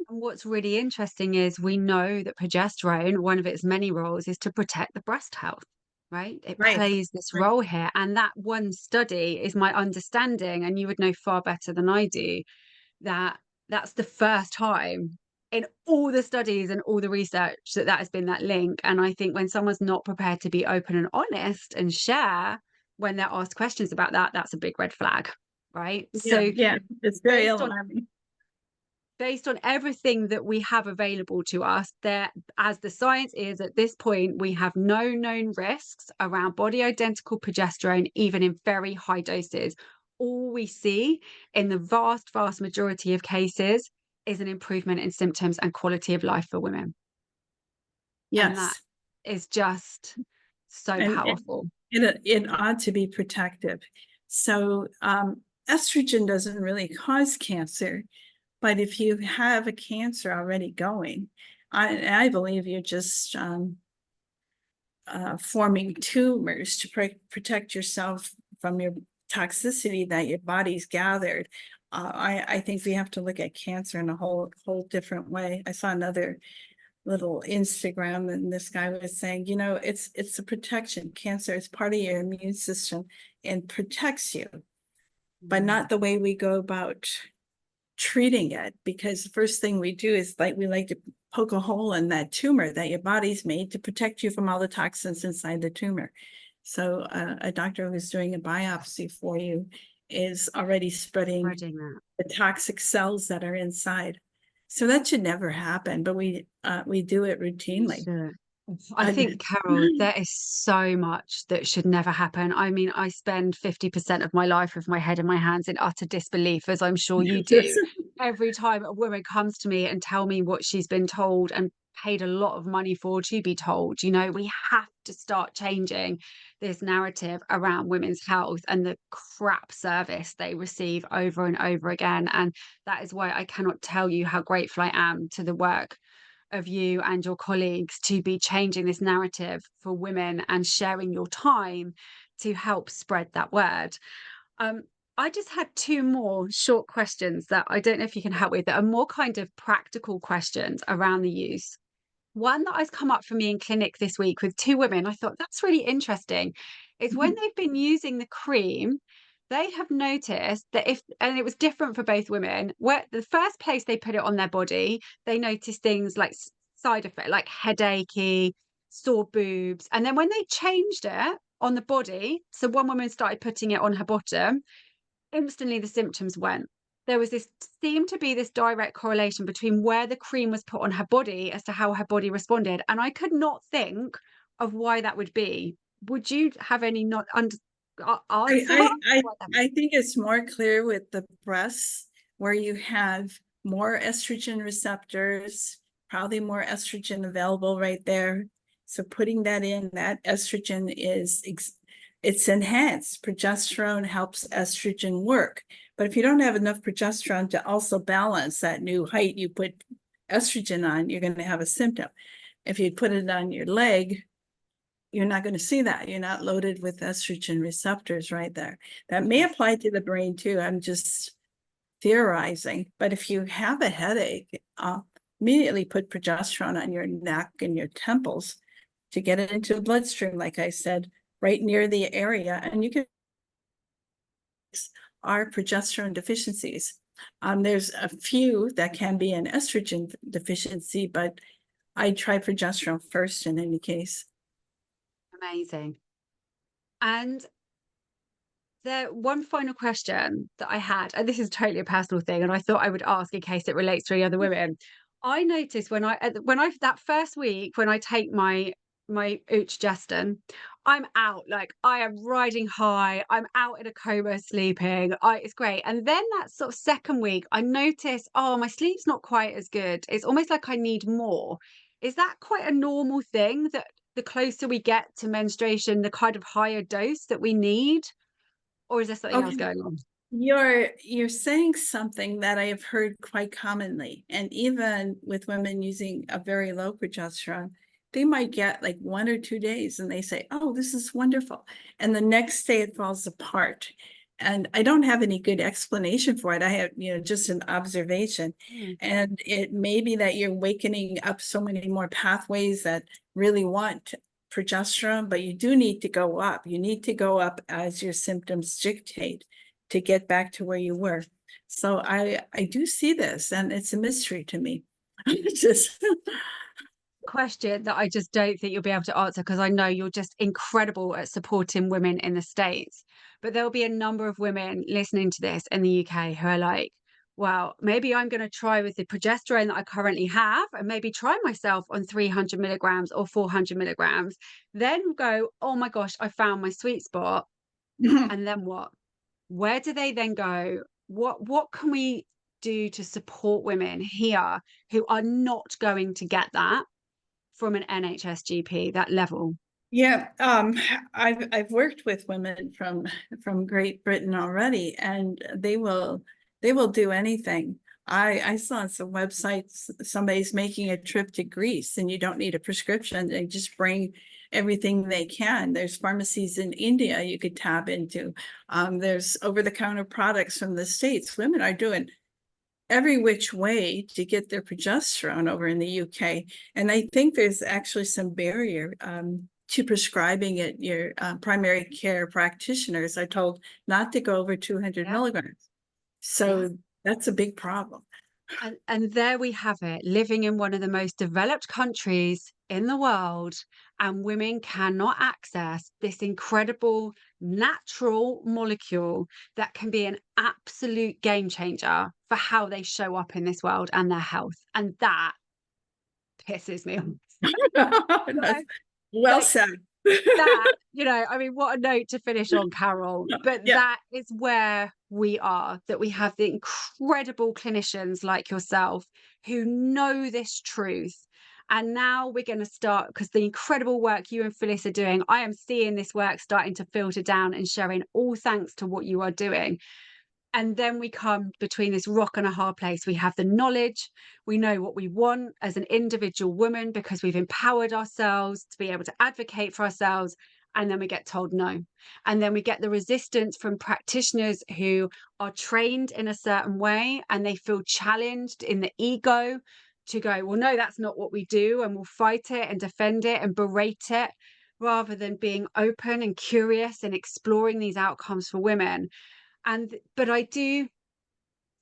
And what's really interesting is we know that progesterone, one of its many roles is to protect the breast health, right? It Right. plays this Right. role here. And that one study is my understanding, and you would know far better than I do, that that's the first time in all the studies and all the research that that has been that link. And I think when someone's not prepared to be open and honest and share when they're asked questions about that, that's a big red flag, right? Yeah, So yeah, it's very based on alarming. based on everything that we have available to us, there, as the science is at this point, we have no known risks around body identical progesterone, even in very high doses. All we see in the vast majority of cases is an improvement in symptoms and quality of life for women. And that Yes. is just so And powerful. it ought to be protective. So estrogen doesn't really cause cancer, but if you have a cancer already going, I believe you're just forming tumors to protect yourself from your toxicity that your body's gathered. I think we have to look at cancer in a whole different way. I saw another little Instagram, and this guy was saying, you know, it's a protection. Cancer is part of your immune system and protects you, but Mm. not the way we go about treating it. Because the first thing we do is we like to poke a hole in that tumor that your body's made to protect you from all the toxins inside the tumor. So a doctor who's doing a biopsy for you is already spreading Spreading that. the toxic cells that are inside. So that should never happen, but we do it routinely. Sure. I think, And Carol, there is so much that should never happen. I mean, I spend 50% of my life with my head in my hands in utter disbelief, as I'm sure you do. Every time a woman comes to me and tell me what she's been told and paid a lot of money for to be told, you know, we have to start changing this narrative around women's health and the crap service they receive over and over again. And that is why I cannot tell you how grateful I am to the work of you and your colleagues to be changing this narrative for women and sharing your time to help spread that word. Um, I just had two more short questions that I don't know if you can help with, that are more kind of practical questions around the use. One that has come up for me in clinic this week with two women, I thought that's really interesting, is when they've been using the cream, they have noticed that if, and it was different for both women, where the first place they put it on their body, they noticed things like side effect, like headachy, sore boobs. And then when they changed it on the body, so one woman started putting it on her bottom, instantly the symptoms went. There was this seemed to be this direct correlation between where the cream was put on her body as to how her body responded. And I could not think of why that would be. Would you have any not I, answer? I, I, I think it's more clear with the breasts where you have more estrogen receptors, probably more estrogen available right there. So putting that in, that estrogen it's enhanced. Progesterone helps estrogen work. But if you don't have enough progesterone to also balance that new height you put estrogen on, you're going to have a symptom. If you put it on your leg, you're not going to see that. You're not loaded with estrogen receptors right there. That may apply to the brain too. I'm just theorizing. But if you have a headache, immediately put progesterone on your neck and your temples to get it into the bloodstream, like I said, right near the area. And you can are progesterone deficiencies. There's a few that can be an estrogen deficiency, but I try progesterone first in any case. Amazing. And the one final question that I had, and this is totally a personal thing, and I thought I would ask in case it relates to any other women. I noticed when I that first week when I take my Utrogestin, I'm out, like I am riding high. I'm out in a coma, sleeping. It's great. And then that sort of second week, I notice, oh, my sleep's not quite as good. It's almost like I need more. Is that quite a normal thing that the closer we get to menstruation, the kind of higher dose that we need? Or is there something else Okay, going on? you're saying something that I have heard quite commonly, and even with women using a very low progesterone, they might get like 1 or 2 days and they say, oh, this is wonderful. And the next day it falls apart. And I don't have any good explanation for it. I have, just an observation. Mm. And it may be that you're wakening up so many more pathways that really want progesterone, but you do need to go up. You need to go up as your symptoms dictate to get back to where you were. So I do see this, and it's a mystery to me. Just Question that I just don't think you'll be able to answer because I know you're just incredible at supporting women in the States. But there'll be a number of women listening to this in the UK who are like, well, maybe I'm going to try with the progesterone that I currently have and maybe try myself on 300 milligrams or 400 milligrams. Then go, oh my gosh, I found my sweet spot. And then what? Where do they then go? What can we do to support women here who are not going to get that from an NHS GP, that level? yeah, I've worked with women from Great Britain already, and they will do anything. I saw on some websites somebody's making a trip to Greece, and you don't need a prescription. They just bring everything they can. There's pharmacies in India you could tap into. There's over-the-counter products from the States. Women are doing every which way to get their progesterone over in the UK. And I think there's actually some barrier to prescribing it. Your primary care practitioners are told not to go over 200 Yeah. milligrams. Yeah. So that's a big problem. And there we have it, living in one of the most developed countries in the world, and women cannot access this incredible natural molecule that can be an absolute game changer for how they show up in this world and their health. And that pisses me off. Well Like said. that, I mean, what a note to finish on, Carol. But Yeah. that is where we are, that we have the incredible clinicians like yourself who know this truth. And now we're going to start, because the incredible work you and Phyllis are doing, I am seeing this work starting to filter down and showing, all thanks to what you are doing. And then we come between this rock and a hard place. We have the knowledge, we know what we want as an individual woman because we've empowered ourselves to be able to advocate for ourselves. And then we get told no. And then we get the resistance from practitioners who are trained in a certain way and they feel challenged in the ego to go, well, no, that's not what we do. And we'll fight it and defend it and berate it, rather than being open and curious and exploring these outcomes for women. But I do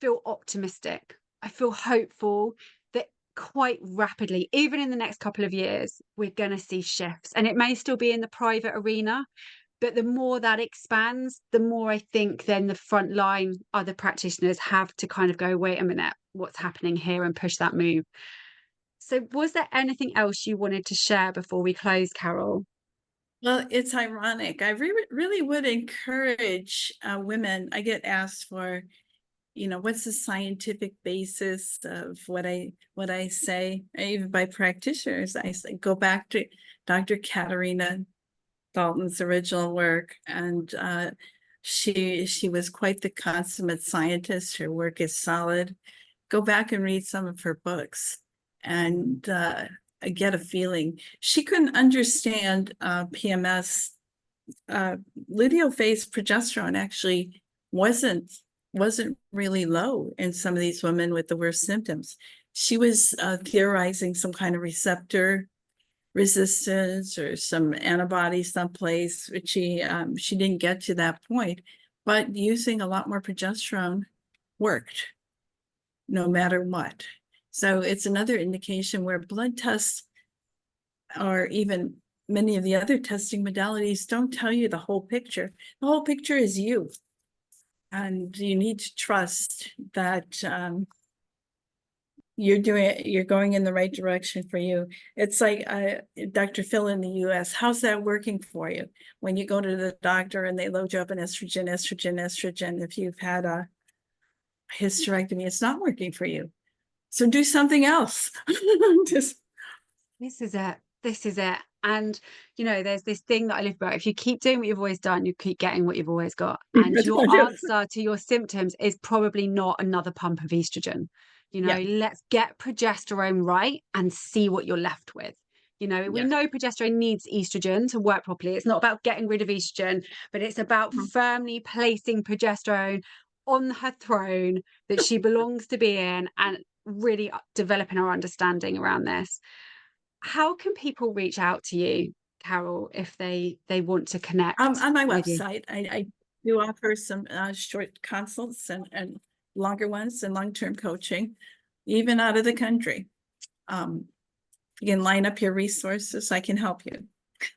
feel optimistic. I feel hopeful that quite rapidly, even in the next couple of years, we're going to see shifts. And it may still be in the private arena, but the more that expands, the more I think then the frontline other practitioners have to kind of go, wait a minute, what's happening here, and push that move. So, was there anything else you wanted to share before we close, Carol? Well, it's ironic. I really would encourage women. I get asked for, what's the scientific basis of what I say, even by practitioners. I say, go back to Dr. Katarina Dalton's original work, and she was quite the consummate scientist. Her work is solid. Go back and read some of her books, and I get a feeling she couldn't understand PMS. Luteal phase progesterone actually wasn't wasn't really low in some of these women with the worst symptoms. She was theorizing some kind of receptor resistance or some antibody someplace, which she didn't get to that point, but using a lot more progesterone worked no matter what. So it's another indication where blood tests or even many of the other testing modalities don't tell you the whole picture. The whole picture is you. And you need to trust that you're going in the right direction for you. It's like Dr. Phil in the US, how's that working for you? When you go to the doctor and they load you up in estrogen, if you've had a hysterectomy, it's not working for you. So do something else. Just This is it. This is it. And, there's this thing that I live by. If you keep doing what you've always done, you keep getting what you've always got. And your answer to your symptoms is probably not another pump of estrogen. yeah, Let's get progesterone right and see what you're left with. We yeah. know progesterone needs estrogen to work properly. It's not about getting rid of estrogen, but it's about firmly placing progesterone on her throne that she belongs to be in, and really developing our understanding around this. How can people reach out to you, Carol, if they want to connect On my with you? website, I do offer some short consults and longer ones and long-term coaching, even out of the country. You can line up your resources. I can help you. Do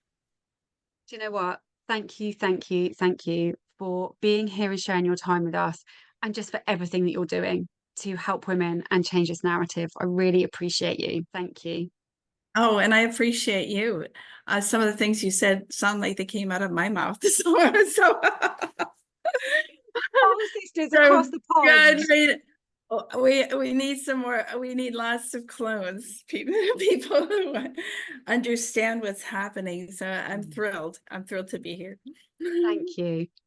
you know what? Thank you, thank you, thank you for being here and sharing your time with us, and just for everything that you're doing to help women and change this narrative. I really appreciate you. Thank you. Oh, and I appreciate you. Some of the things you said sound like they came out of my mouth. So Oh, sisters so across the pond. good. We need some more. We need lots of clones. People who understand what's happening. So I'm thrilled. I'm thrilled to be here. Thank you.